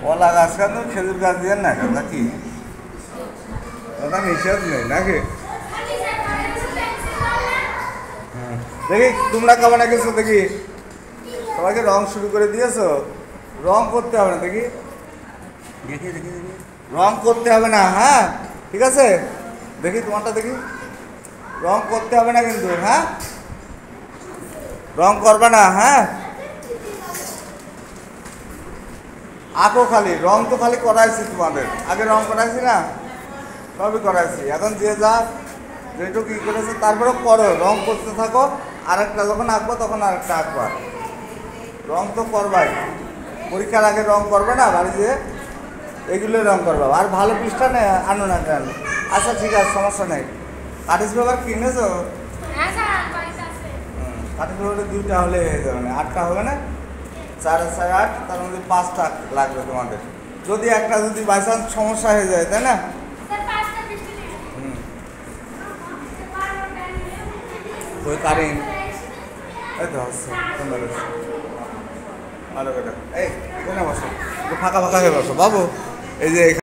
কলা গাছ কেন খেজুর গাছ দিয়ে না নাকি ওটা নিষেধ নেই নাকি? দেখি তোমরা খাবে না কিছু দেখি সবাইকে রং শুরু করে দিয়েছো রং করতে হবে না দেখি দেখি দেখি দেখি রং করতে হবে না হ্যাঁ ঠিক আছে দেখি তোমারটা দেখি রং করতে হবে না কিন্তু হ্যাঁ রং করবে না হ্যাঁ আঁকো খালি রং তো খালি করাইছি তোমাদের আগে রং করাইছি না সবই করাইছি এখন যে যা যেটুকু কী করেছে তারপরে করো রং করতে থাকো আরেকটা যখন আঁকবো তখন আরেকটা আঁকবা রং তো করবাই পরীক্ষার আগে রং করবে না বাড়ি যেয়ে এগুলোই রং করবা আর ভালো পৃষ্ঠা নেই আনো না কেন আচ্ছা ঠিক আছে সমস্যা নেই কাটিস পেপার কিনেছো কাটিস পেপারে 2টা হলে হয়ে যাবে না 8টা হবে না 4 আর 4 8 তার মধ্যে 5টা লাগবে তোমাদের যদি একটা যদি বাই চান্স সমস্যা হয়ে যায় তাই না ওই কারেন এই তো হচ্ছে সুন্দর হচ্ছে ভালো কথা এই এখানে বসো ফাঁকা ফাঁকা হয়ে বসো বাবু এই যে